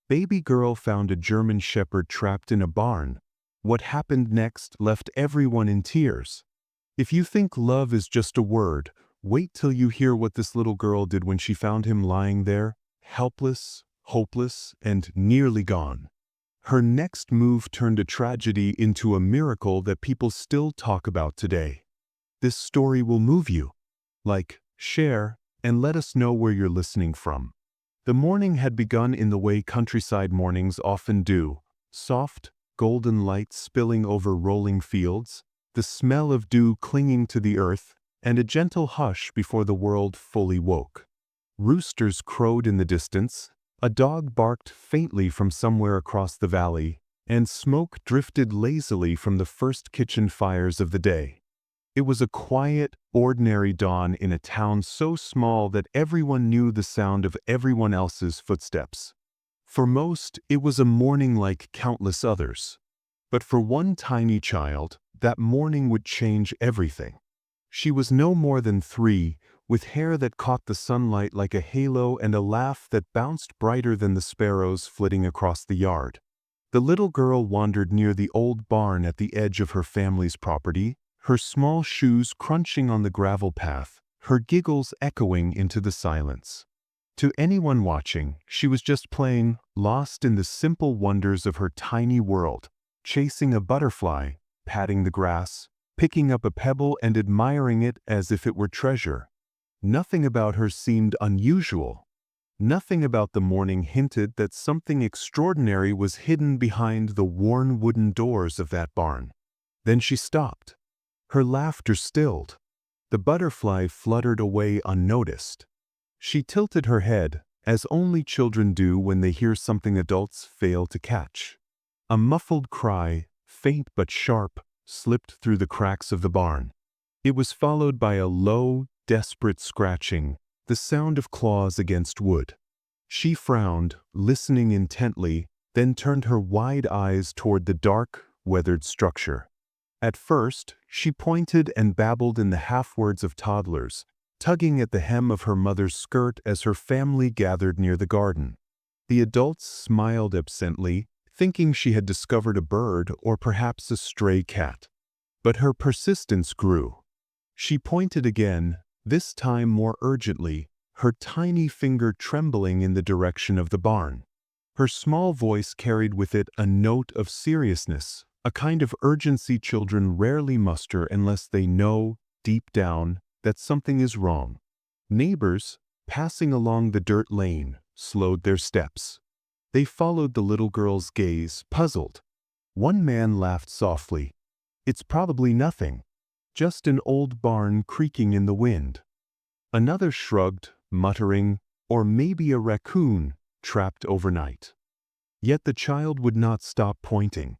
Baby girl found a German shepherd trapped in a barn. What happened next left everyone in tears. If you think love is just a word, wait till you hear what this little girl did when she found him lying there, helpless, hopeless, and nearly gone. Her next move turned a tragedy into a miracle that people still talk about today. This story will move you. Like, share, and let us know where you're listening from. The morning had begun in the way countryside mornings often do, soft, golden light spilling over rolling fields, the smell of dew clinging to the earth, and a gentle hush before the world fully woke. Roosters crowed in the distance, a dog barked faintly from somewhere across the valley, and smoke drifted lazily from the first kitchen fires of the day. It was a quiet, ordinary dawn in a town so small that everyone knew the sound of everyone else's footsteps. For most, it was a morning like countless others. But for one tiny child, that morning would change everything. She was no more than 3, with hair that caught the sunlight like a halo and a laugh that bounced brighter than the sparrows flitting across the yard. The little girl wandered near the old barn at the edge of her family's property, her small shoes crunching on the gravel path, her giggles echoing into the silence. To anyone watching, she was just playing, lost in the simple wonders of her tiny world, chasing a butterfly, patting the grass, picking up a pebble and admiring it as if it were treasure. Nothing about her seemed unusual. Nothing about the morning hinted that something extraordinary was hidden behind the worn wooden doors of that barn. Then she stopped. Her laughter stilled. The butterfly fluttered away unnoticed. She tilted her head, as only children do when they hear something adults fail to catch. A muffled cry, faint but sharp, slipped through the cracks of the barn. It was followed by a low, desperate scratching, the sound of claws against wood. She frowned, listening intently, then turned her wide eyes toward the dark, weathered structure. At first, she pointed and babbled in the half-words of toddlers, tugging at the hem of her mother's skirt as her family gathered near the garden. The adults smiled absently, thinking she had discovered a bird or perhaps a stray cat. But her persistence grew. She pointed again, this time more urgently, her tiny finger trembling in the direction of the barn. Her small voice carried with it a note of seriousness, a kind of urgency children rarely muster unless they know, deep down, that something is wrong. Neighbors, passing along the dirt lane, slowed their steps. They followed the little girl's gaze, puzzled. One man laughed softly. "It's probably nothing. Just an old barn creaking in the wind." Another shrugged, muttering, "Or maybe a raccoon trapped overnight." Yet the child would not stop pointing.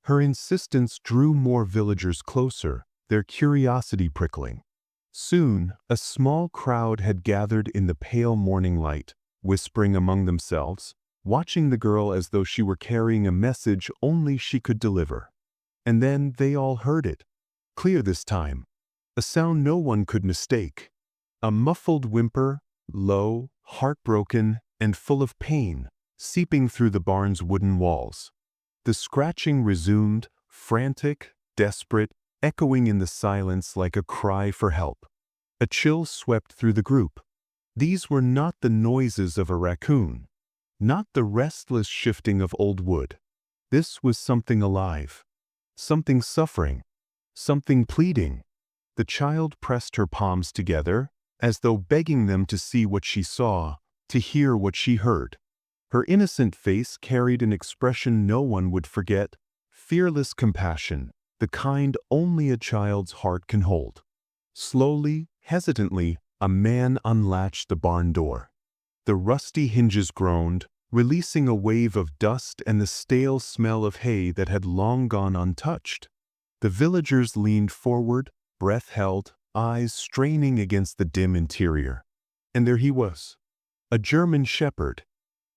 Her insistence drew more villagers closer, their curiosity prickling. Soon, a small crowd had gathered in the pale morning light, whispering among themselves, watching the girl as though she were carrying a message only she could deliver. And then they all heard it. Clear this time. A sound no one could mistake. A muffled whimper, low, heartbroken, and full of pain, seeping through the barn's wooden walls. The scratching resumed, frantic, desperate, echoing in the silence like a cry for help. A chill swept through the group. These were not the noises of a raccoon, not the restless shifting of old wood. This was something alive, something suffering, something pleading. The child pressed her palms together, as though begging them to see what she saw, to hear what she heard. Her innocent face carried an expression no one would forget, fearless compassion, the kind only a child's heart can hold. Slowly, hesitantly, a man unlatched the barn door. The rusty hinges groaned, releasing a wave of dust and the stale smell of hay that had long gone untouched. The villagers leaned forward, breath held, eyes straining against the dim interior. And there he was, a German shepherd.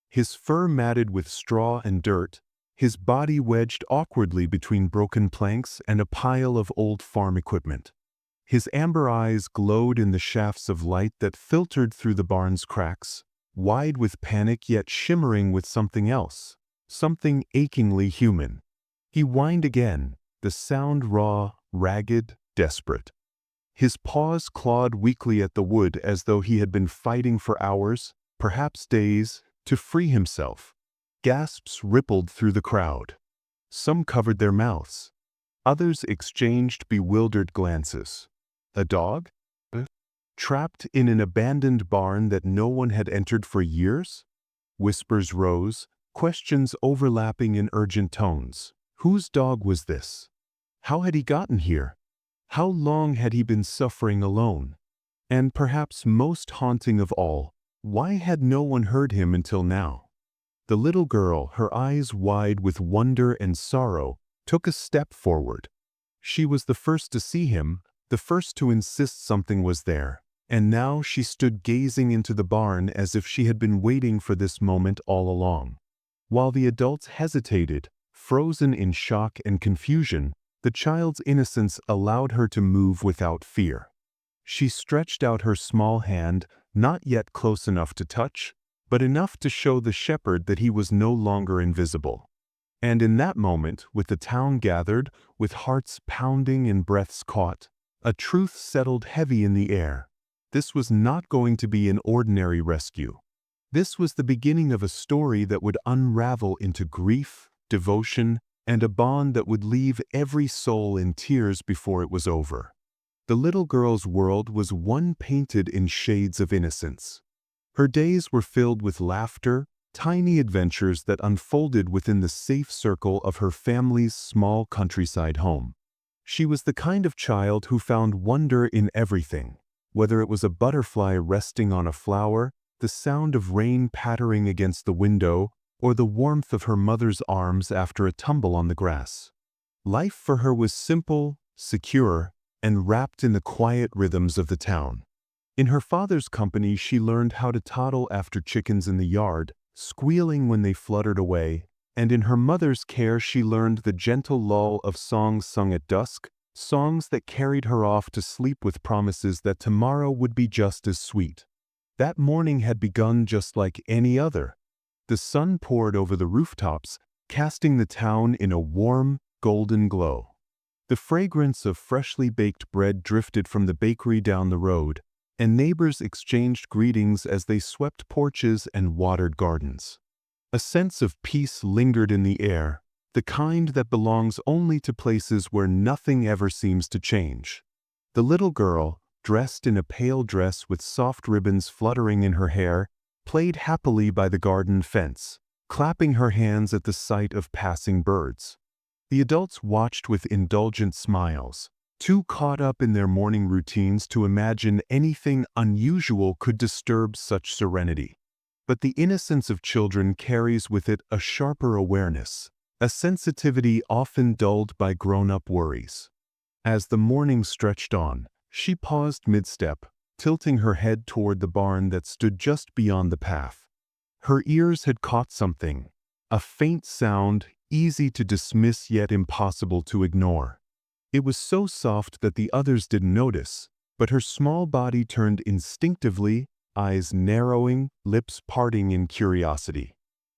His fur matted with straw and dirt, his body wedged awkwardly between broken planks and a pile of old farm equipment. His amber eyes glowed in the shafts of light that filtered through the barn's cracks, wide with panic yet shimmering with something else, something achingly human. He whined again, the sound raw, ragged, desperate. His paws clawed weakly at the wood as though he had been fighting for hours, perhaps days, to free himself. Gasps rippled through the crowd. Some covered their mouths. Others exchanged bewildered glances. A dog? Trapped in an abandoned barn that no one had entered for years? Whispers rose, questions overlapping in urgent tones. Whose dog was this? How had he gotten here? How long had he been suffering alone? And perhaps most haunting of all, why had no one heard him until now? The little girl, her eyes wide with wonder and sorrow, took a step forward. She was the first to see him, the first to insist something was there, and now she stood gazing into the barn as if she had been waiting for this moment all along. While the adults hesitated, frozen in shock and confusion, the child's innocence allowed her to move without fear. She stretched out her small hand, not yet close enough to touch, but enough to show the shepherd that he was no longer invisible. And in that moment, with the town gathered, with hearts pounding and breaths caught, a truth settled heavy in the air. This was not going to be an ordinary rescue. This was the beginning of a story that would unravel into grief, devotion, and a bond that would leave every soul in tears before it was over. The little girl's world was one painted in shades of innocence. Her days were filled with laughter, tiny adventures that unfolded within the safe circle of her family's small countryside home. She was the kind of child who found wonder in everything, whether it was a butterfly resting on a flower, the sound of rain pattering against the window, or the warmth of her mother's arms after a tumble on the grass. Life for her was simple, secure, and wrapped in the quiet rhythms of the town. In her father's company, she learned how to toddle after chickens in the yard, squealing when they fluttered away, and in her mother's care she learned the gentle lull of songs sung at dusk, songs that carried her off to sleep with promises that tomorrow would be just as sweet. That morning had begun just like any other. The sun poured over the rooftops, casting the town in a warm, golden glow. The fragrance of freshly baked bread drifted from the bakery down the road, and neighbors exchanged greetings as they swept porches and watered gardens. A sense of peace lingered in the air, the kind that belongs only to places where nothing ever seems to change. The little girl, dressed in a pale dress with soft ribbons fluttering in her hair, played happily by the garden fence, clapping her hands at the sight of passing birds. The adults watched with indulgent smiles, too caught up in their morning routines to imagine anything unusual could disturb such serenity. But the innocence of children carries with it a sharper awareness, a sensitivity often dulled by grown-up worries. As the morning stretched on, she paused mid-step, tilting her head toward the barn that stood just beyond the path. Her ears had caught something, a faint sound, easy to dismiss yet impossible to ignore. It was so soft that the others didn't notice, but her small body turned instinctively, eyes narrowing, lips parting in curiosity.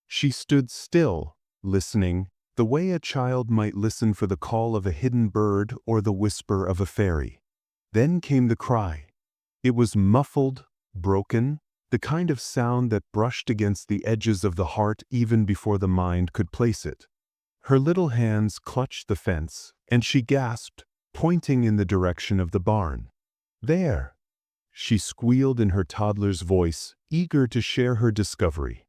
She stood still, listening, the way a child might listen for the call of a hidden bird or the whisper of a fairy. Then came the cry. It was muffled, broken, the kind of sound that brushed against the edges of the heart even before the mind could place it. Her little hands clutched the fence, and she gasped, pointing in the direction of the barn. "There!" She squealed in her toddler's voice, eager to share her discovery.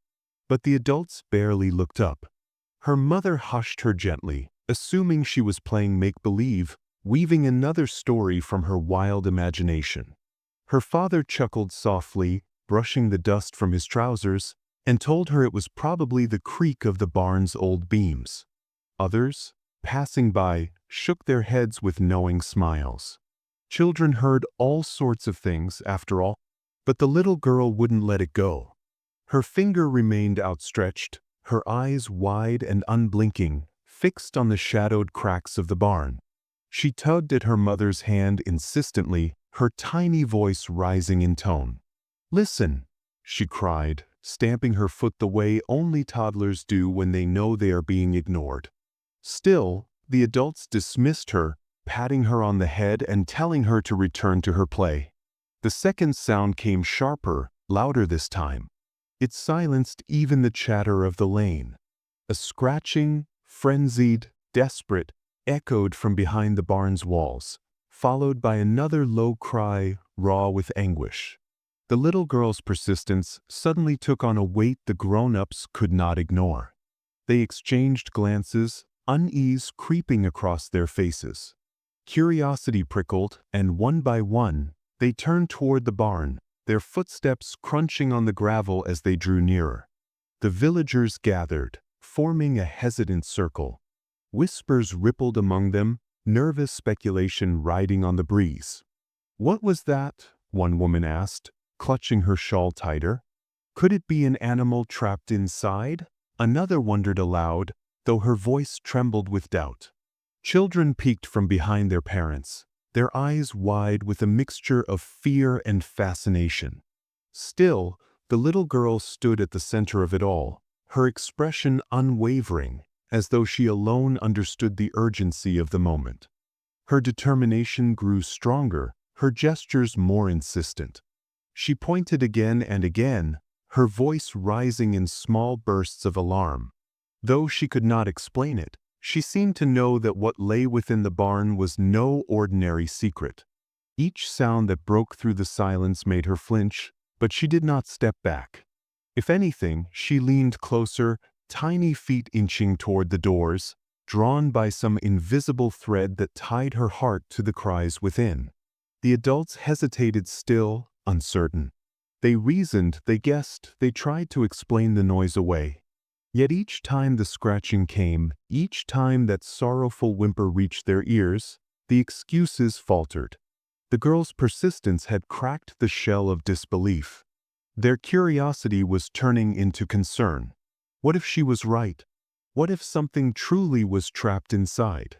But the adults barely looked up. Her mother hushed her gently, assuming she was playing make-believe, weaving another story from her wild imagination. Her father chuckled softly, brushing the dust from his trousers, and told her it was probably the creak of the barn's old beams. Others, passing by, shook their heads with knowing smiles. Children heard all sorts of things, after all, but the little girl wouldn't let it go. Her finger remained outstretched, her eyes wide and unblinking, fixed on the shadowed cracks of the barn. She tugged at her mother's hand insistently, her tiny voice rising in tone. "Listen," she cried, stamping her foot the way only toddlers do when they know they are being ignored. Still, the adults dismissed her, patting her on the head and telling her to return to her play. The second sound came sharper, louder this time. It silenced even the chatter of the lane. A scratching, frenzied, desperate, echoed from behind the barn's walls, followed by another low cry, raw with anguish. The little girl's persistence suddenly took on a weight the grown-ups could not ignore. They exchanged glances, unease creeping across their faces. Curiosity prickled, and one by one, they turned toward the barn, their footsteps crunching on the gravel as they drew nearer. The villagers gathered, forming a hesitant circle. Whispers rippled among them, nervous speculation riding on the breeze. "What was that?" one woman asked, clutching her shawl tighter. "Could it be an animal trapped inside?" Another wondered aloud, though her voice trembled with doubt. Children peeked from behind their parents, their eyes wide with a mixture of fear and fascination. Still, the little girl stood at the center of it all, her expression unwavering, as though she alone understood the urgency of the moment. Her determination grew stronger, her gestures more insistent. She pointed again and again, her voice rising in small bursts of alarm. Though she could not explain it, she seemed to know that what lay within the barn was no ordinary secret. Each sound that broke through the silence made her flinch, but she did not step back. If anything, she leaned closer, tiny feet inching toward the doors, drawn by some invisible thread that tied her heart to the cries within. The adults hesitated still, uncertain. They reasoned, they guessed, they tried to explain the noise away. Yet each time the scratching came, each time that sorrowful whimper reached their ears, the excuses faltered. The girl's persistence had cracked the shell of disbelief. Their curiosity was turning into concern. What if she was right? What if something truly was trapped inside?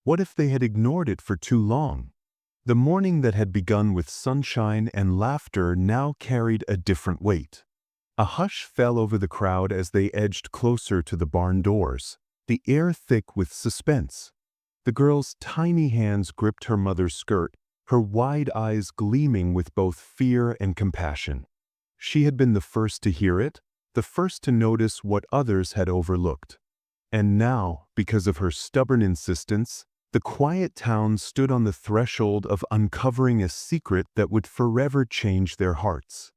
What if they had ignored it for too long? The morning that had begun with sunshine and laughter now carried a different weight. A hush fell over the crowd as they edged closer to the barn doors, the air thick with suspense. The girl's tiny hands gripped her mother's skirt, her wide eyes gleaming with both fear and compassion. She had been the first to hear it, the first to notice what others had overlooked. And now, because of her stubborn insistence, the quiet town stood on the threshold of uncovering a secret that would forever change their hearts.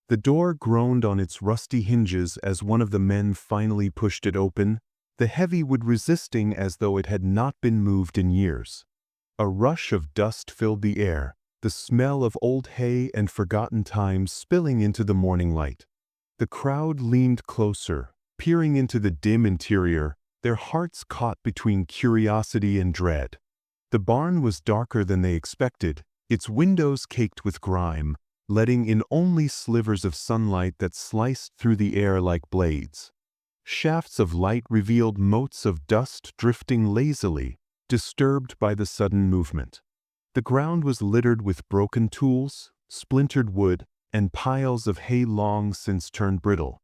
The door groaned on its rusty hinges as one of the men finally pushed it open, the heavy wood resisting as though it had not been moved in years. A rush of dust filled the air, the smell of old hay and forgotten times spilling into the morning light. The crowd leaned closer, peering into the dim interior, their hearts caught between curiosity and dread. The barn was darker than they expected, its windows caked with grime, letting in only slivers of sunlight that sliced through the air like blades. Shafts of light revealed motes of dust drifting lazily, disturbed by the sudden movement. The ground was littered with broken tools, splintered wood, and piles of hay long since turned brittle.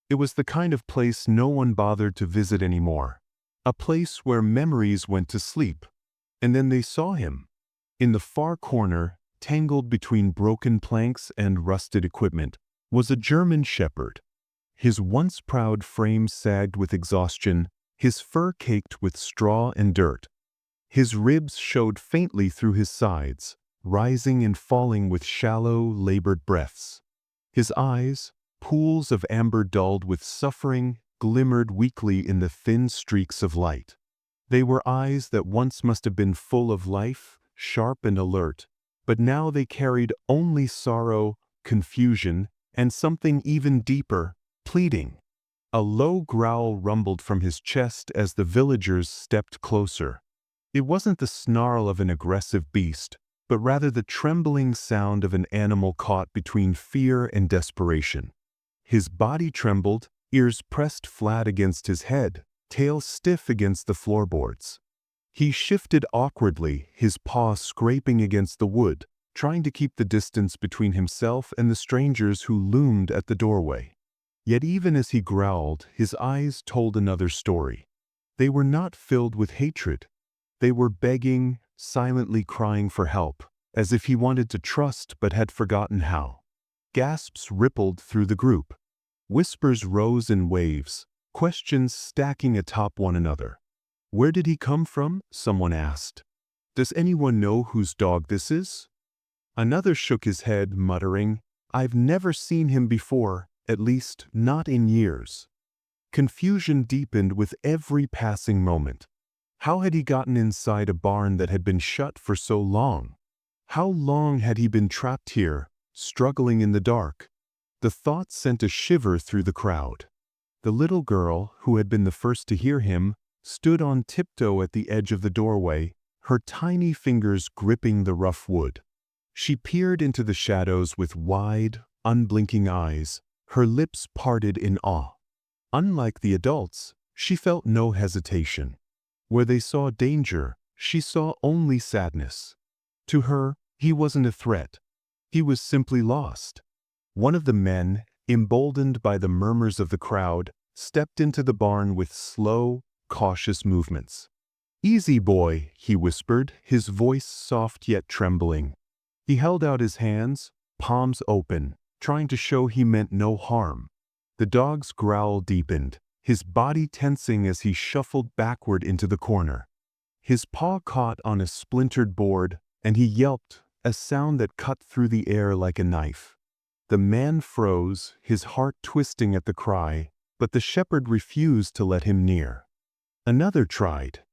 It was the kind of place no one bothered to visit anymore. A place where memories went to sleep. And then they saw him. In the far corner, tangled between broken planks and rusted equipment, was a German shepherd. His once proud frame sagged with exhaustion, his fur caked with straw and dirt. His ribs showed faintly through his sides, rising and falling with shallow, labored breaths. His eyes, pools of amber dulled with suffering, glimmered weakly in the thin streaks of light. They were eyes that once must have been full of life, sharp and alert, but now they carried only sorrow, confusion, and something even deeper, pleading. A low growl rumbled from his chest as the villagers stepped closer. It wasn't the snarl of an aggressive beast, but rather the trembling sound of an animal caught between fear and desperation. His body trembled, ears pressed flat against his head, tail stiff against the floorboards. He shifted awkwardly, his paw scraping against the wood, trying to keep the distance between himself and the strangers who loomed at the doorway. Yet even as he growled, his eyes told another story. They were not filled with hatred. They were begging, silently crying for help, as if he wanted to trust but had forgotten how. Gasps rippled through the group. Whispers rose in waves, questions stacking atop one another. "Where did he come from?" someone asked. "Does anyone know whose dog this is?" Another shook his head, muttering, "I've never seen him before, at least not in years." Confusion deepened with every passing moment. How had he gotten inside a barn that had been shut for so long? How long had he been trapped here, struggling in the dark? The thought sent a shiver through the crowd. The little girl, who had been the first to hear him, stood on tiptoe at the edge of the doorway, her tiny fingers gripping the rough wood. She peered into the shadows with wide, unblinking eyes, her lips parted in awe. Unlike the adults, she felt no hesitation. Where they saw danger, she saw only sadness. To her, he wasn't a threat. He was simply lost. One of the men, emboldened by the murmurs of the crowd, stepped into the barn with slow, cautious movements. "Easy, boy," he whispered, his voice soft yet trembling. He held out his hands, palms open, trying to show he meant no harm. The dog's growl deepened, his body tensing as he shuffled backward into the corner. His paw caught on a splintered board, and he yelped, a sound that cut through the air like a knife. The man froze, his heart twisting at the cry, but the shepherd refused to let him near. Another tried.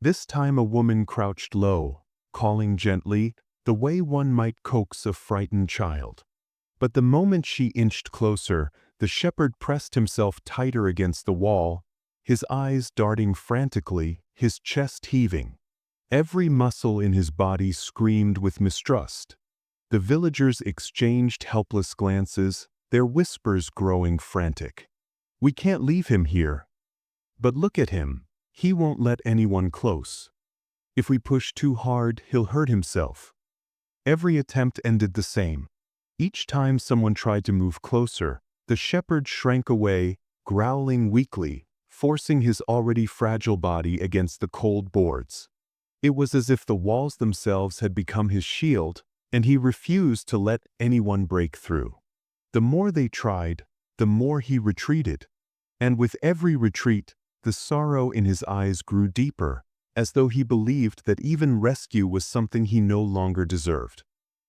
This time a woman crouched low, calling gently, the way one might coax a frightened child. But the moment she inched closer, the shepherd pressed himself tighter against the wall, his eyes darting frantically, his chest heaving. Every muscle in his body screamed with mistrust. The villagers exchanged helpless glances, their whispers growing frantic. "We can't leave him here." "But look at him. He won't let anyone close. If we push too hard, he'll hurt himself." Every attempt ended the same. Each time someone tried to move closer, the shepherd shrank away, growling weakly, forcing his already fragile body against the cold boards. It was as if the walls themselves had become his shield, and he refused to let anyone break through. The more they tried, the more he retreated. And with every retreat, the sorrow in his eyes grew deeper, as though he believed that even rescue was something he no longer deserved.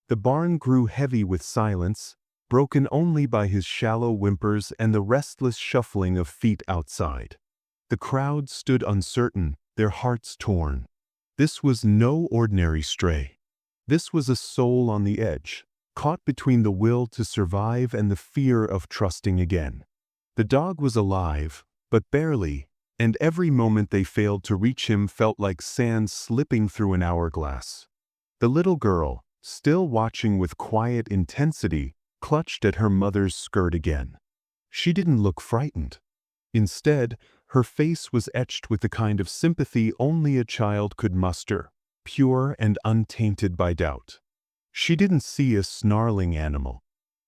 The barn grew heavy with silence, broken only by his shallow whimpers and the restless shuffling of feet outside. The crowd stood uncertain, their hearts torn. This was no ordinary stray. This was a soul on the edge, caught between the will to survive and the fear of trusting again. The dog was alive, but barely, and every moment they failed to reach him felt like sand slipping through an hourglass. The little girl, still watching with quiet intensity, clutched at her mother's skirt again. She didn't look frightened. Instead, her face was etched with the kind of sympathy only a child could muster, pure and untainted by doubt. She didn't see a snarling animal.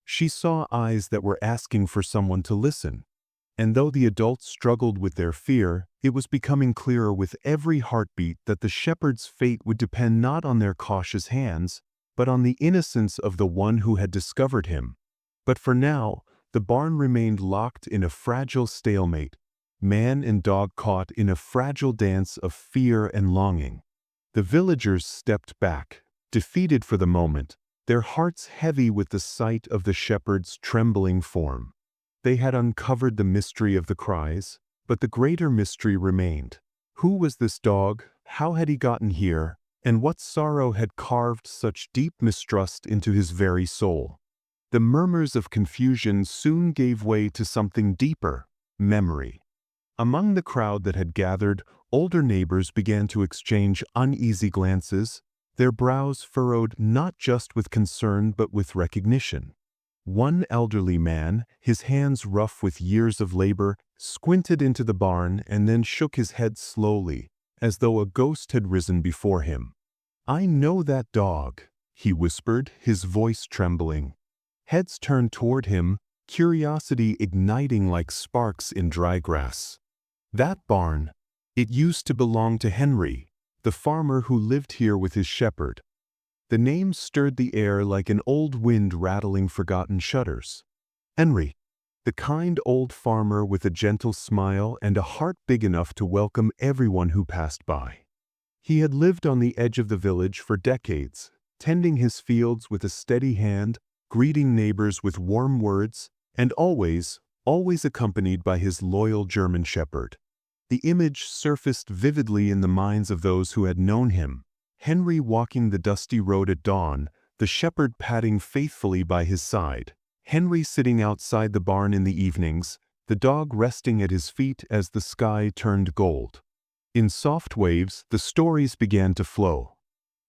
She saw eyes that were asking for someone to listen. And though the adults struggled with their fear, it was becoming clearer with every heartbeat that the shepherd's fate would depend not on their cautious hands, but on the innocence of the one who had discovered him. But for now, the barn remained locked in a fragile stalemate, man and dog caught in a fragile dance of fear and longing. The villagers stepped back, defeated for the moment, their hearts heavy with the sight of the shepherd's trembling form. They had uncovered the mystery of the cries, but the greater mystery remained. Who was this dog? How had he gotten here? And what sorrow had carved such deep mistrust into his very soul? The murmurs of confusion soon gave way to something deeper: memory. Among the crowd that had gathered, older neighbors began to exchange uneasy glances, their brows furrowed not just with concern but with recognition. One elderly man, his hands rough with years of labor, squinted into the barn and then shook his head slowly, as though a ghost had risen before him. "I know that dog," he whispered, his voice trembling. Heads turned toward him, curiosity igniting like sparks in dry grass. That barn, it used to belong to Henry, the farmer who lived here with his shepherd. The name stirred the air like an old wind rattling forgotten shutters. Henry, the kind old farmer with a gentle smile and a heart big enough to welcome everyone who passed by. He had lived on the edge of the village for decades, tending his fields with a steady hand, greeting neighbors with warm words, and always accompanied by his loyal German shepherd. The image surfaced vividly in the minds of those who had known him. Henry walking the dusty road at dawn, the shepherd padding faithfully by his side. Henry sitting outside the barn in the evenings, the dog resting at his feet as the sky turned gold. In soft waves, the stories began to flow.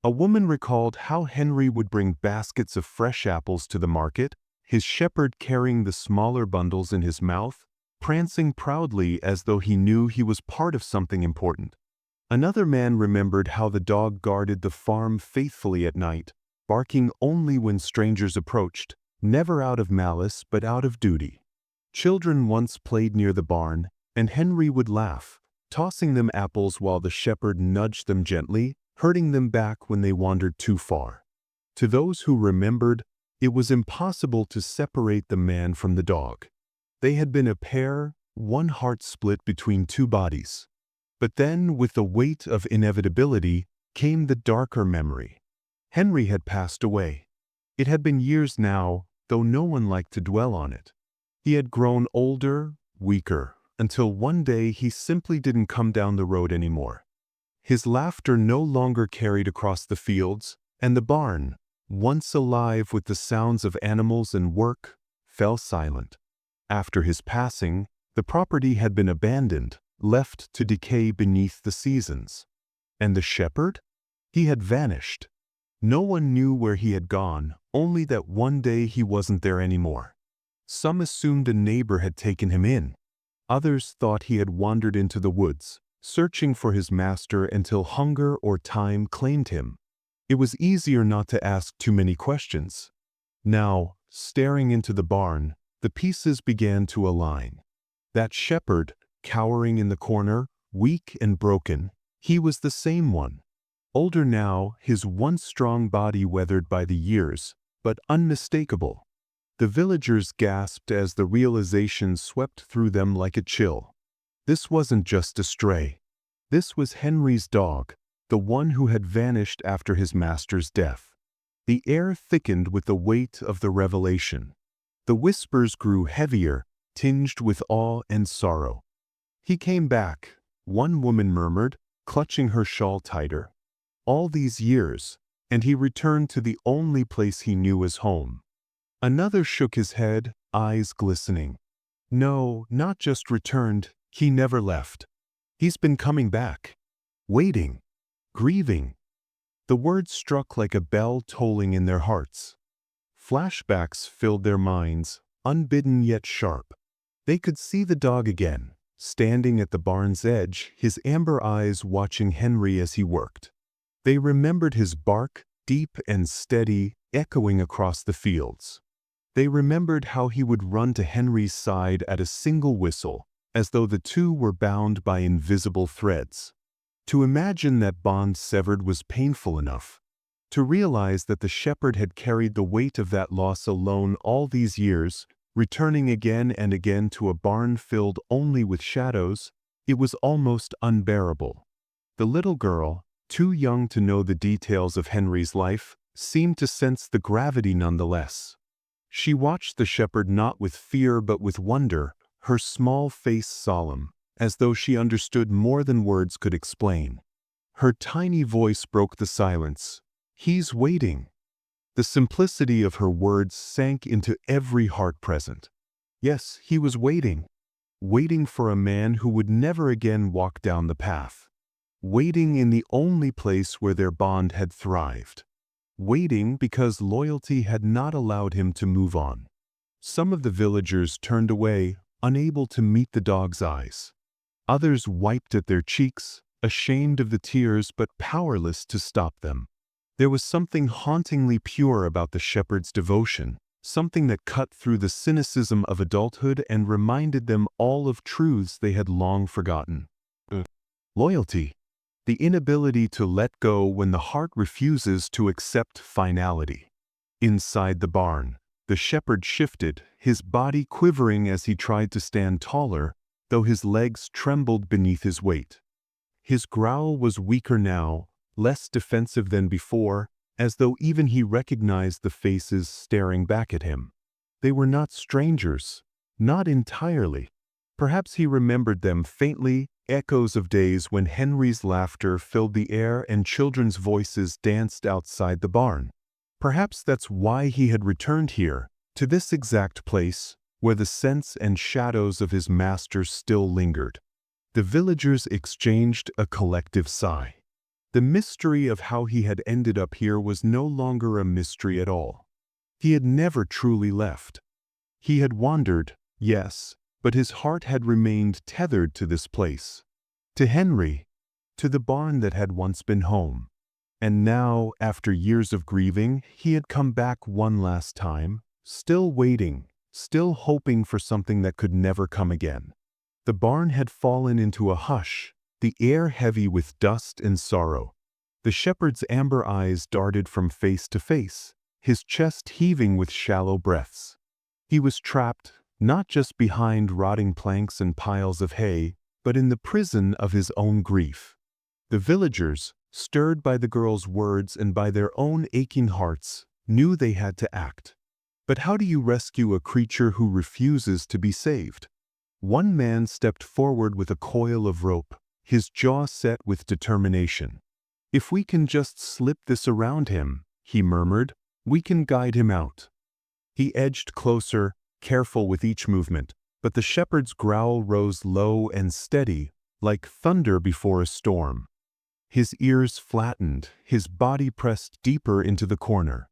A woman recalled how Henry would bring baskets of fresh apples to the market, his shepherd carrying the smaller bundles in his mouth, prancing proudly as though he knew he was part of something important. Another man remembered how the dog guarded the farm faithfully at night, barking only when strangers approached, never out of malice but out of duty. Children once played near the barn, and Henry would laugh, tossing them apples while the shepherd nudged them gently, herding them back when they wandered too far. To those who remembered, it was impossible to separate the man from the dog. They had been a pair, one heart split between two bodies. But then, with the weight of inevitability, came the darker memory. Henry had passed away. It had been years now, though no one liked to dwell on it. He had grown older, weaker, until one day he simply didn't come down the road anymore. His laughter no longer carried across the fields, and the barn, once alive with the sounds of animals and work, fell silent. After his passing, the property had been abandoned, left to decay beneath the seasons. And the shepherd? He had vanished. No one knew where he had gone, only that one day he wasn't there anymore. Some assumed a neighbor had taken him in. Others thought he had wandered into the woods, searching for his master until hunger or time claimed him. It was easier not to ask too many questions. Now, staring into the barn, the pieces began to align. That shepherd, cowering in the corner, weak and broken, he was the same one. Older now, his once strong body weathered by the years, but unmistakable. The villagers gasped as the realization swept through them like a chill. This wasn't just a stray. This was Henry's dog, the one who had vanished after his master's death. The air thickened with the weight of the revelation. The whispers grew heavier, tinged with awe and sorrow. "He came back," one woman murmured, clutching her shawl tighter. "All these years, and he returned to the only place he knew as home." Another shook his head, eyes glistening. "No, not just returned, he never left. He's been coming back. Waiting. Grieving." The words struck like a bell tolling in their hearts. Flashbacks filled their minds, unbidden yet sharp. They could see the dog again, standing at the barn's edge, his amber eyes watching Henry as he worked. They remembered his bark, deep and steady, echoing across the fields. They remembered how he would run to Henry's side at a single whistle, as though the two were bound by invisible threads. To imagine that bond severed was painful enough. To realize that the shepherd had carried the weight of that loss alone all these years, returning again and again to a barn filled only with shadows, it was almost unbearable. The little girl, too young to know the details of Henry's life, seemed to sense the gravity nonetheless. She watched the shepherd not with fear but with wonder, her small face solemn, as though she understood more than words could explain. Her tiny voice broke the silence. "He's waiting." The simplicity of her words sank into every heart present. Yes, he was waiting. Waiting for a man who would never again walk down the path. Waiting in the only place where their bond had thrived. Waiting because loyalty had not allowed him to move on. Some of the villagers turned away, unable to meet the dog's eyes. Others wiped at their cheeks, ashamed of the tears but powerless to stop them. There was something hauntingly pure about the shepherd's devotion, something that cut through the cynicism of adulthood and reminded them all of truths they had long forgotten. Loyalty. The inability to let go when the heart refuses to accept finality. Inside the barn, the shepherd shifted, his body quivering as he tried to stand taller, though his legs trembled beneath his weight. His growl was weaker now, less defensive than before, as though even he recognized the faces staring back at him. They were not strangers, not entirely. Perhaps he remembered them faintly, echoes of days when Henry's laughter filled the air and children's voices danced outside the barn. Perhaps that's why he had returned here, to this exact place, where the scents and shadows of his masters still lingered. The villagers exchanged a collective sigh. The mystery of how he had ended up here was no longer a mystery at all. He had never truly left. He had wandered, yes, but his heart had remained tethered to this place. To Henry, to the barn that had once been home. And now, after years of grieving, he had come back one last time, still waiting, still hoping for something that could never come again. The barn had fallen into a hush, the air heavy with dust and sorrow. The shepherd's amber eyes darted from face to face, his chest heaving with shallow breaths. He was trapped, not just behind rotting planks and piles of hay, but in the prison of his own grief. The villagers, stirred by the girl's words and by their own aching hearts, knew they had to act. But how do you rescue a creature who refuses to be saved? One man stepped forward with a coil of rope, his jaw set with determination. "If we can just slip this around him," he murmured, "we can guide him out." He edged closer, careful with each movement, but the shepherd's growl rose low and steady, like thunder before a storm. His ears flattened, his body pressed deeper into the corner.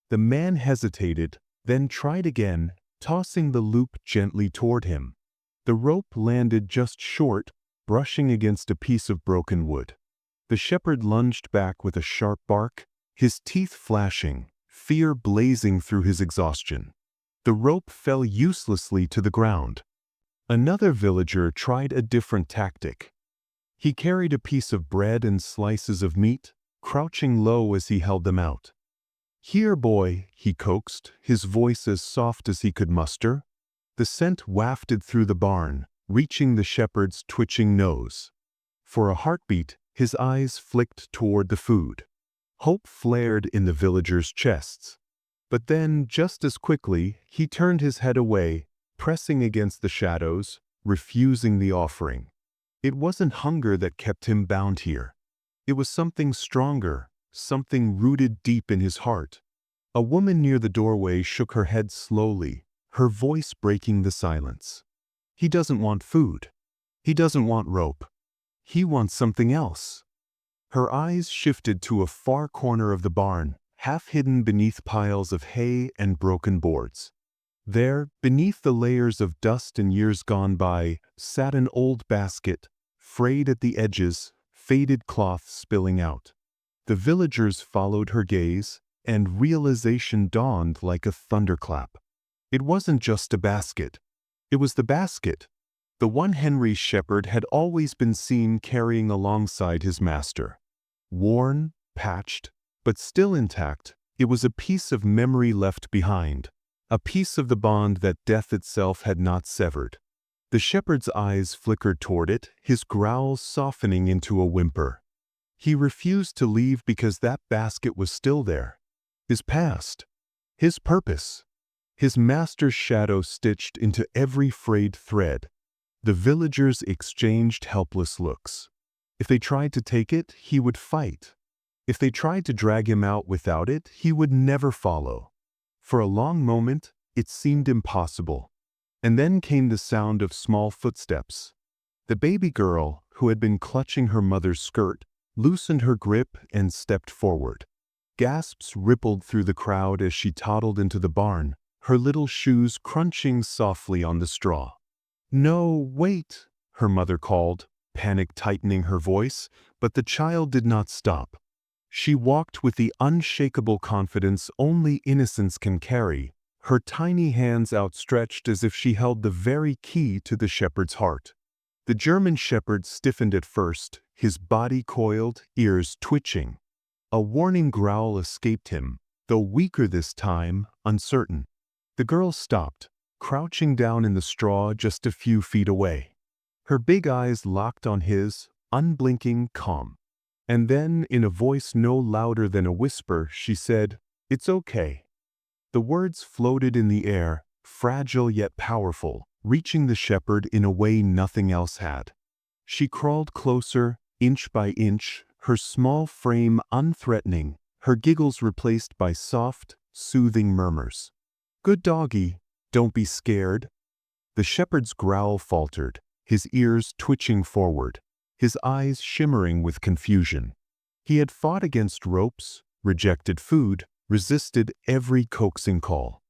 The man hesitated, then tried again, tossing the loop gently toward him. The rope landed just short, brushing against a piece of broken wood. The shepherd lunged back with a sharp bark, his teeth flashing, fear blazing through his exhaustion. The rope fell uselessly to the ground. Another villager tried a different tactic. He carried a piece of bread and slices of meat, crouching low as he held them out. "Here, boy," he coaxed, his voice as soft as he could muster. The scent wafted through the barn, reaching the shepherd's twitching nose. For a heartbeat, his eyes flicked toward the food. Hope flared in the villagers' chests. But then, just as quickly, he turned his head away, pressing against the shadows, refusing the offering. It wasn't hunger that kept him bound here. It was something stronger, something rooted deep in his heart. A woman near the doorway shook her head slowly, her voice breaking the silence. "He doesn't want food. He doesn't want rope. He wants something else." Her eyes shifted to a far corner of the barn, half hidden beneath piles of hay and broken boards. There, beneath the layers of dust and years gone by, sat an old basket, frayed at the edges, faded cloth spilling out. The villagers followed her gaze, and realization dawned like a thunderclap. It wasn't just a basket. It was the basket, the one Henry's shepherd had always been seen carrying alongside his master. Worn, patched, but still intact, it was a piece of memory left behind, a piece of the bond that death itself had not severed. The shepherd's eyes flickered toward it, his growl softening into a whimper. He refused to leave because that basket was still there. His past, his purpose, his master's shadow stitched into every frayed thread. The villagers exchanged helpless looks. If they tried to take it, he would fight. If they tried to drag him out without it, he would never follow. For a long moment, it seemed impossible. And then came the sound of small footsteps. The baby girl, who had been clutching her mother's skirt, loosened her grip and stepped forward. Gasps rippled through the crowd as she toddled into the barn, her little shoes crunching softly on the straw. "No, wait," her mother called, panic tightening her voice, but the child did not stop. She walked with the unshakable confidence only innocence can carry, her tiny hands outstretched as if she held the very key to the shepherd's heart. The German shepherd stiffened at first, his body coiled, ears twitching. A warning growl escaped him, though weaker this time, uncertain. The girl stopped, crouching down in the straw just a few feet away. Her big eyes locked on his, unblinking, calm. And then, in a voice no louder than a whisper, she said, "It's okay." The words floated in the air, fragile yet powerful, reaching the shepherd in a way nothing else had. She crawled closer, inch by inch, her small frame unthreatening, her giggles replaced by soft, soothing murmurs. "Good doggy, don't be scared." The shepherd's growl faltered, his ears twitching forward, his eyes shimmering with confusion. He had fought against ropes, rejected food, resisted every coaxing call.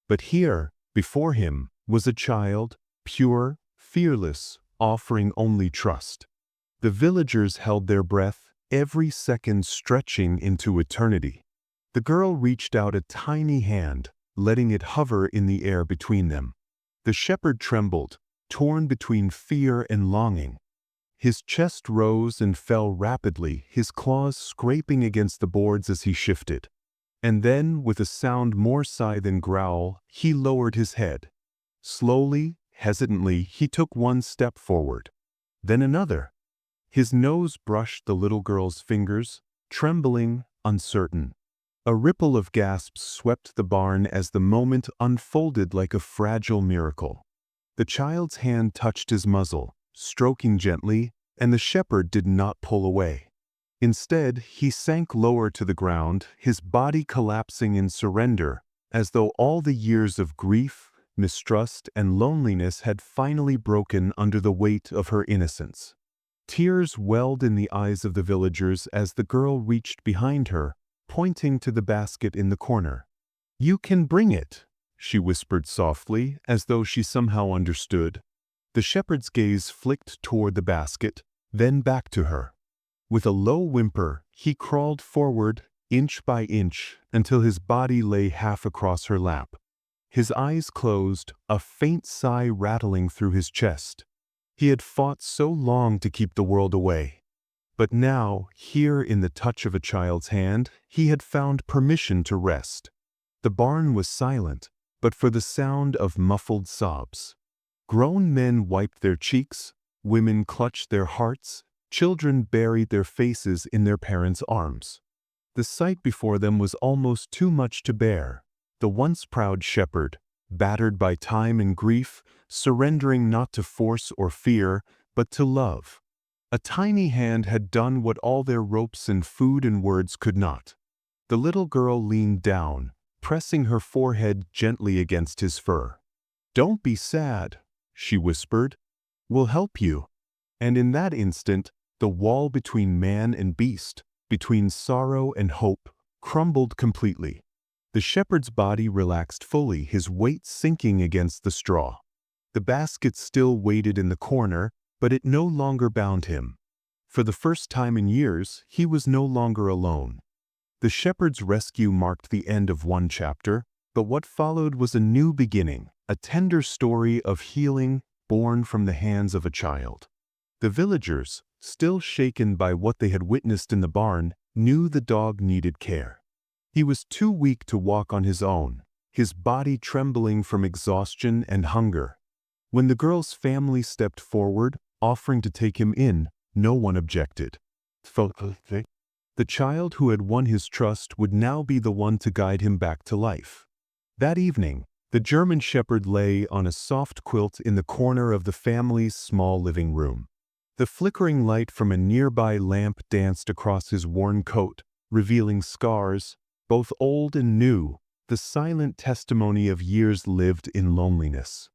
But here, before him, was a child, pure, fearless, offering only trust. The villagers held their breath, every second stretching into eternity. The girl reached out a tiny hand, letting it hover in the air between them. The shepherd trembled, torn between fear and longing. His chest rose and fell rapidly, his claws scraping against the boards as he shifted. And then, with a sound more sigh than growl, he lowered his head. Slowly, hesitantly, he took one step forward. Then another. His nose brushed the little girl's fingers, trembling, uncertain. A ripple of gasps swept the barn as the moment unfolded like a fragile miracle. The child's hand touched his muzzle, stroking gently, and the shepherd did not pull away. Instead, he sank lower to the ground, his body collapsing in surrender, as though all the years of grief, mistrust, and loneliness had finally broken under the weight of her innocence. Tears welled in the eyes of the villagers as the girl reached behind her, pointing to the basket in the corner. "You can bring it," she whispered softly, as though she somehow understood. The shepherd's gaze flicked toward the basket, then back to her. With a low whimper, he crawled forward, inch by inch, until his body lay half across her lap. His eyes closed, a faint sigh rattling through his chest. He had fought so long to keep the world away. But now, here in the touch of a child's hand, he had found permission to rest. The barn was silent, but for the sound of muffled sobs. Grown men wiped their cheeks, women clutched their hearts, children buried their faces in their parents' arms. The sight before them was almost too much to bear. The once proud shepherd, battered by time and grief, surrendering not to force or fear, but to love. A tiny hand had done what all their ropes and food and words could not. The little girl leaned down, pressing her forehead gently against his fur. "Don't be sad," she whispered. "We'll help you." And in that instant, the wall between man and beast, between sorrow and hope, crumbled completely. The shepherd's body relaxed fully, his weight sinking against the straw. The basket still waited in the corner, but it no longer bound him. For the first time in years, he was no longer alone. The shepherd's rescue marked the end of one chapter, but what followed was a new beginning, a tender story of healing born from the hands of a child. The villagers, still shaken by what they had witnessed in the barn, knew the dog needed care. He was too weak to walk on his own, his body trembling from exhaustion and hunger. When the girl's family stepped forward, offering to take him in, no one objected. The child who had won his trust would now be the one to guide him back to life. That evening, the German shepherd lay on a soft quilt in the corner of the family's small living room. The flickering light from a nearby lamp danced across his worn coat, revealing scars, both old and new, the silent testimony of years lived in loneliness.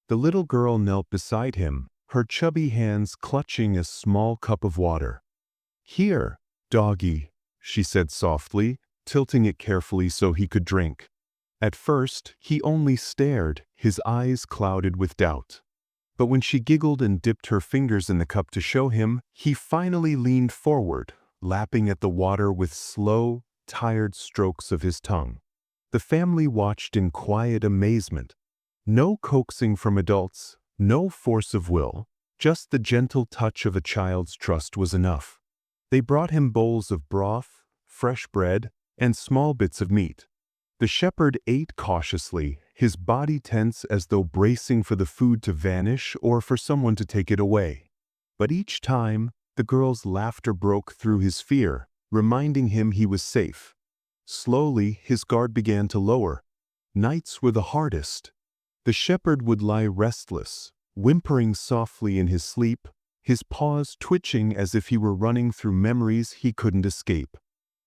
The little girl knelt beside him, her chubby hands clutching a small cup of water. "Here, doggy," she said softly, tilting it carefully so he could drink. At first, he only stared, his eyes clouded with doubt. But when she giggled and dipped her fingers in the cup to show him, he finally leaned forward, lapping at the water with slow, tired strokes of his tongue. The family watched in quiet amazement. No coaxing from adults, no force of will, just the gentle touch of a child's trust was enough. They brought him bowls of broth, fresh bread, and small bits of meat. The shepherd ate cautiously, his body tense as though bracing for the food to vanish or for someone to take it away. But each time, the girl's laughter broke through his fear, reminding him he was safe. Slowly, his guard began to lower. Nights were the hardest. The shepherd would lie restless, whimpering softly in his sleep, his paws twitching as if he were running through memories he couldn't escape.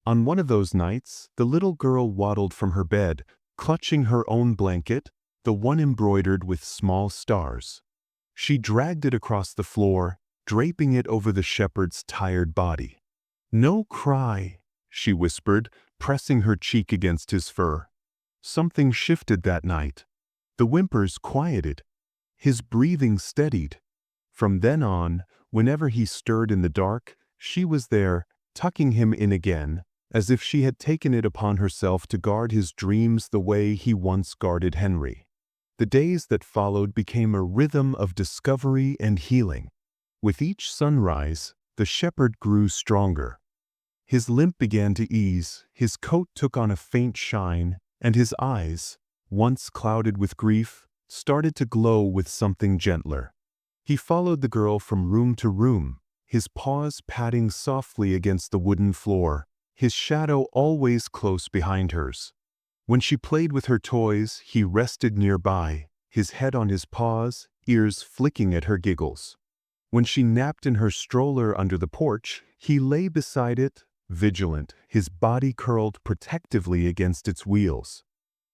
On one of those nights, the little girl waddled from her bed, clutching her own blanket, the one embroidered with small stars. She dragged it across the floor, draping it over the shepherd's tired body. "No cry," she whispered, pressing her cheek against his fur. Something shifted that night. The whimpers quieted. His breathing steadied. From then on, whenever he stirred in the dark, she was there, tucking him in again, as if she had taken it upon herself to guard his dreams the way he once guarded Henry. The days that followed became a rhythm of discovery and healing. With each sunrise, the shepherd grew stronger. His limp began to ease, his coat took on a faint shine, and his eyes, once clouded with grief, started to glow with something gentler. He followed the girl from room to room, his paws patting softly against the wooden floor, his shadow always close behind hers. When she played with her toys, he rested nearby, his head on his paws, ears flicking at her giggles. When she napped in her stroller under the porch, he lay beside it, vigilant, his body curled protectively against its wheels.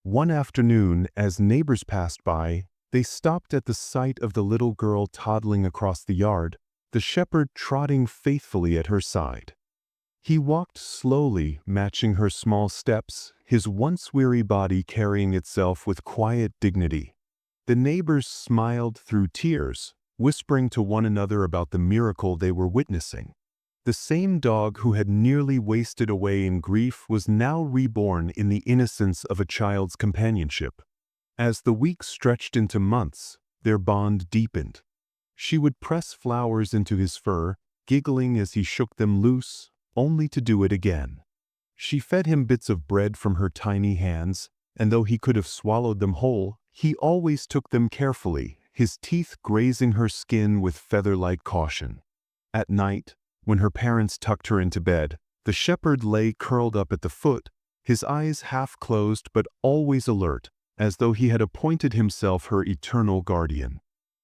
One afternoon, as neighbors passed by, they stopped at the sight of the little girl toddling across the yard, the shepherd trotting faithfully at her side. He walked slowly, matching her small steps, his once weary body carrying itself with quiet dignity. The neighbors smiled through tears, whispering to one another about the miracle they were witnessing. The same dog who had nearly wasted away in grief was now reborn in the innocence of a child's companionship. As the weeks stretched into months, their bond deepened. She would press flowers into his fur, giggling as he shook them loose, only to do it again. She fed him bits of bread from her tiny hands, and though he could have swallowed them whole, he always took them carefully, his teeth grazing her skin with feather-like caution. At night, when her parents tucked her into bed, the shepherd lay curled up at the foot, his eyes half closed but always alert, as though he had appointed himself her eternal guardian.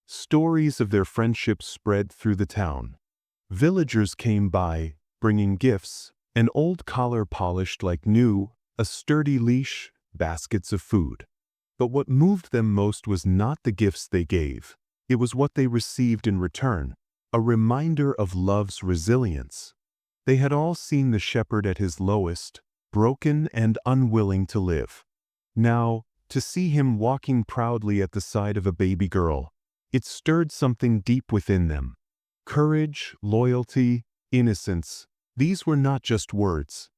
Stories of their friendship spread through the town. Villagers came by, bringing gifts, an old collar polished like new, a sturdy leash, baskets of food. But what moved them most was not the gifts they gave. It was what they received in return, a reminder of love's resilience. They had all seen the shepherd at his lowest, broken and unwilling to live. Now, to see him walking proudly at the side of a baby girl, it stirred something deep within them. Courage, loyalty, innocence, these were not just words.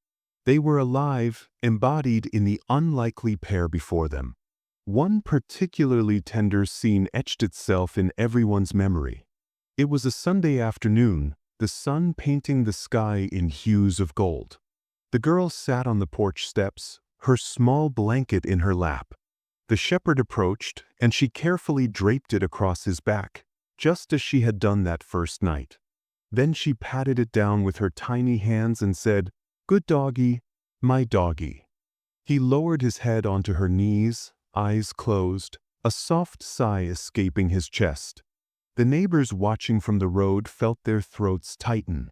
They were alive, embodied in the unlikely pair before them. One particularly tender scene etched itself in everyone's memory. It was a Sunday afternoon, the sun painting the sky in hues of gold. The girl sat on the porch steps, her small blanket in her lap. The shepherd approached, and she carefully draped it across his back, just as she had done that first night. Then she patted it down with her tiny hands and said, "Good doggy, my doggy." He lowered his head onto her knees, eyes closed, a soft sigh escaping his chest. The neighbors watching from the road felt their throats tighten.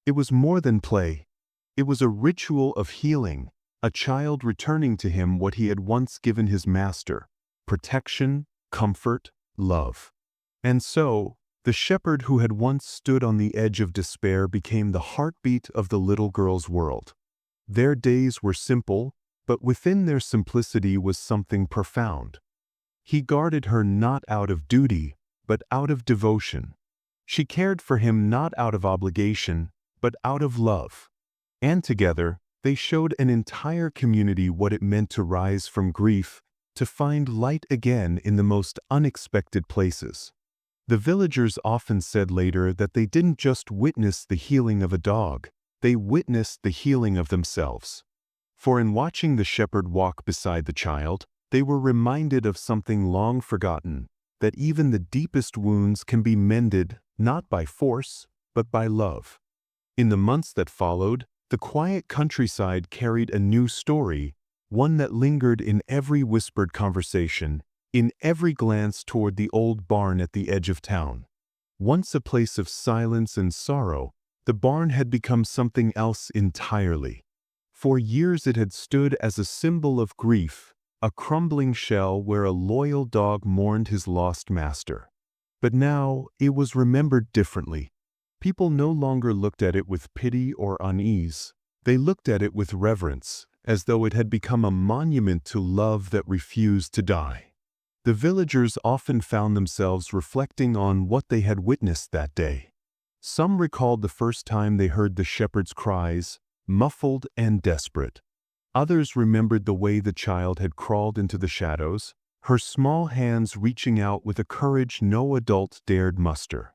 It was more than play. It was a ritual of healing, a child returning to him what he had once given his master: protection, comfort, love. And so, the shepherd who had once stood on the edge of despair became the heartbeat of the little girl's world. Their days were simple, but within their simplicity was something profound. He guarded her not out of duty, but out of devotion. She cared for him not out of obligation, but out of love. And together, They showed an entire community what it meant to rise from grief, to find light again in the most unexpected places. The villagers often said later that they didn't just witness the healing of a dog, they witnessed the healing of themselves. For in watching the shepherd walk beside the child, they were reminded of something long forgotten, that even the deepest wounds can be mended not by force, but by love. In the months that followed, the quiet countryside carried a new story, one that lingered in every whispered conversation, in every glance toward the old barn at the edge of town. Once a place of silence and sorrow, the barn had become something else entirely. For years it had stood as a symbol of grief, a crumbling shell where a loyal dog mourned his lost master. But now it was remembered differently. People no longer looked at it with pity or unease. They looked at it with reverence, as though it had become a monument to love that refused to die. The villagers often found themselves reflecting on what they had witnessed that day. Some recalled the first time they heard the shepherd's cries, muffled and desperate. Others remembered the way the child had crawled into the shadows, her small hands reaching out with a courage no adult dared muster.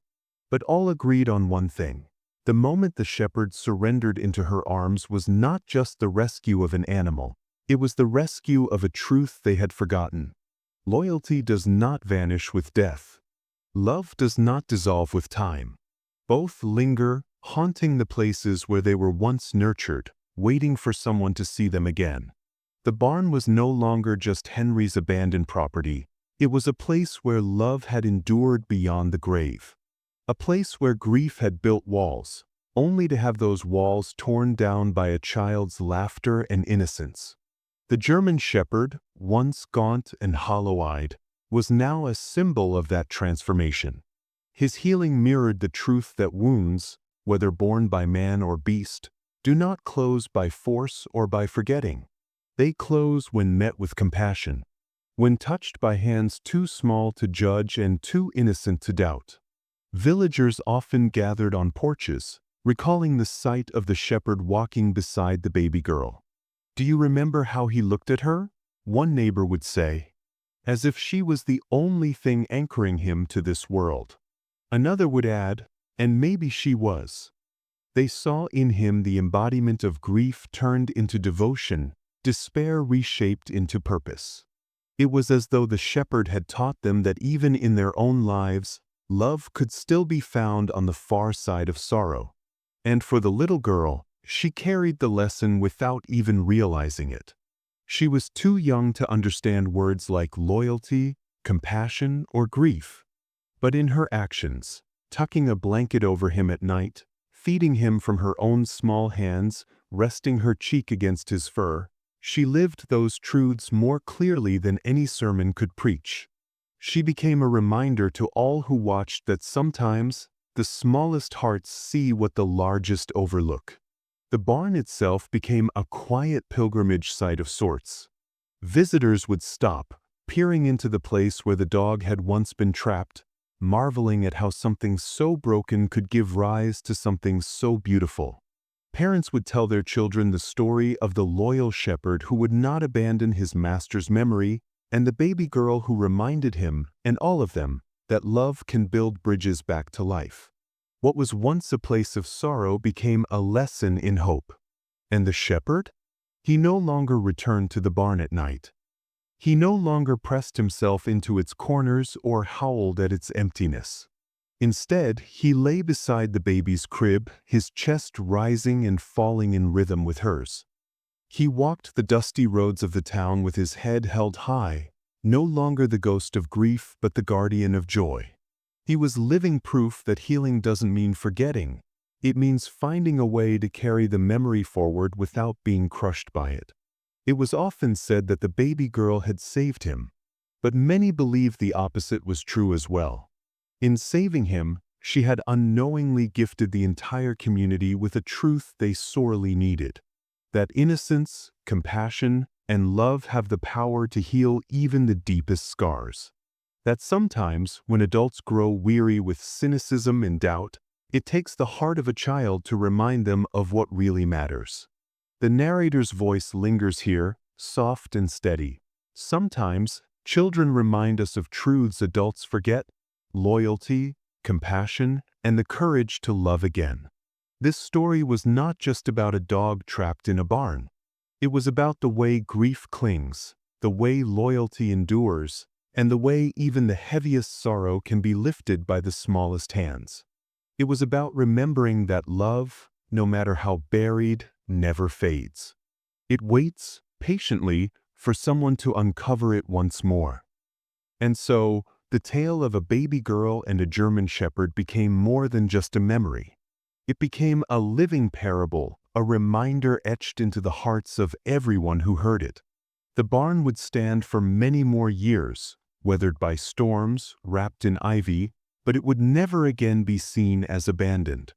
But all agreed on one thing. The moment the shepherd surrendered into her arms was not just the rescue of an animal, it was the rescue of a truth they had forgotten. Loyalty does not vanish with death. Love does not dissolve with time. Both linger, haunting the places where they were once nurtured, waiting for someone to see them again. The barn was no longer just Henry's abandoned property. It was a place where love had endured beyond the grave. A place where grief had built walls, only to have those walls torn down by a child's laughter and innocence. The German shepherd, once gaunt and hollow-eyed, was now a symbol of that transformation. His healing mirrored the truth that wounds, whether borne by man or beast, do not close by force or by forgetting. They close when met with compassion, when touched by hands too small to judge and too innocent to doubt. Villagers often gathered on porches, recalling the sight of the shepherd walking beside the baby girl. "Do you remember how he looked at her?" one neighbor would say, as if she was the only thing anchoring him to this world. Another would add, and maybe she was. They saw in him the embodiment of grief turned into devotion, despair reshaped into purpose. It was as though the shepherd had taught them that even in their own lives, love could still be found on the far side of sorrow. And for the little girl, she carried the lesson without even realizing it. She was too young to understand words like loyalty, compassion, or grief. But in her actions, tucking a blanket over him at night, feeding him from her own small hands, resting her cheek against his fur, she lived those truths more clearly than any sermon could preach. She became a reminder to all who watched that sometimes the smallest hearts see what the largest overlook. The barn itself became a quiet pilgrimage site of sorts. Visitors would stop, peering into the place where the dog had once been trapped, marveling at how something so broken could give rise to something so beautiful. Parents would tell their children the story of the loyal shepherd who would not abandon his master's memory, and the baby girl who reminded him, and all of them, that love can build bridges back to life. What was once a place of sorrow became a lesson in hope. And the shepherd? He no longer returned to the barn at night. He no longer pressed himself into its corners or howled at its emptiness. Instead, he lay beside the baby's crib, his chest rising and falling in rhythm with hers. He walked the dusty roads of the town with his head held high, no longer the ghost of grief but the guardian of joy. He was living proof that healing doesn't mean forgetting. It means finding a way to carry the memory forward without being crushed by it. It was often said that the baby girl had saved him, but many believed the opposite was true as well. In saving him, she had unknowingly gifted the entire community with a truth they sorely needed: that innocence, compassion, and love have the power to heal even the deepest scars. That sometimes, when adults grow weary with cynicism and doubt, it takes the heart of a child to remind them of what really matters. The narrator's voice lingers here, soft and steady. Sometimes, children remind us of truths adults forget: loyalty, compassion, and the courage to love again. This story was not just about a dog trapped in a barn. It was about the way grief clings, the way loyalty endures, and the way even the heaviest sorrow can be lifted by the smallest hands. It was about remembering that love, no matter how buried, never fades. It waits, patiently, for someone to uncover it once more. And so, the tale of a baby girl and a German shepherd became more than just a memory. It became a living parable, a reminder etched into the hearts of everyone who heard it. The barn would stand for many more years, weathered by storms, wrapped in ivy, but it would never again be seen as abandoned.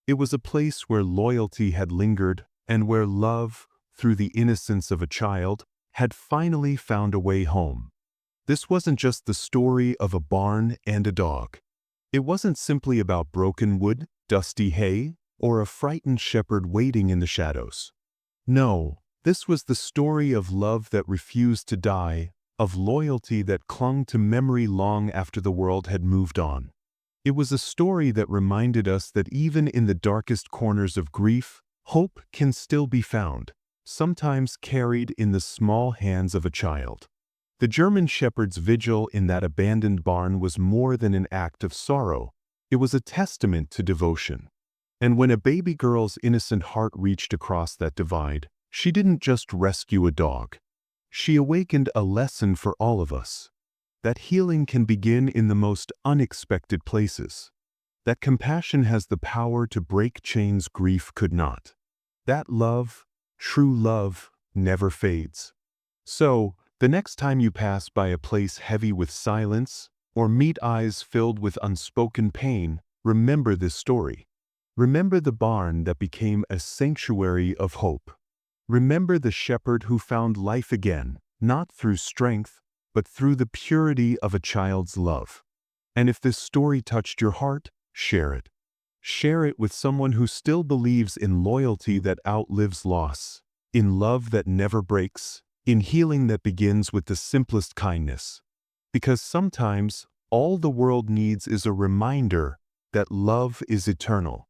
It was a place where loyalty had lingered, and where love, through the innocence of a child, had finally found a way home. This wasn't just the story of a barn and a dog. It wasn't simply about broken wood, dusty hay, or a frightened shepherd waiting in the shadows. No, this was the story of love that refused to die, of loyalty that clung to memory long after the world had moved on. It was a story that reminded us that even in the darkest corners of grief, hope can still be found, sometimes carried in the small hands of a child. The German shepherd's vigil in that abandoned barn was more than an act of sorrow. It was a testament to devotion. And when a baby girl's innocent heart reached across that divide, she didn't just rescue a dog. She awakened a lesson for all of us. That healing can begin in the most unexpected places. That compassion has the power to break chains grief could not. That love, true love, never fades. So, the next time you pass by a place heavy with silence, or meet eyes filled with unspoken pain, remember this story. Remember the barn that became a sanctuary of hope. Remember the shepherd who found life again, not through strength, but through the purity of a child's love. And if this story touched your heart, share it. Share it with someone who still believes in loyalty that outlives loss, in love that never breaks, in healing that begins with the simplest kindness. Because sometimes, all the world needs is a reminder that love is eternal.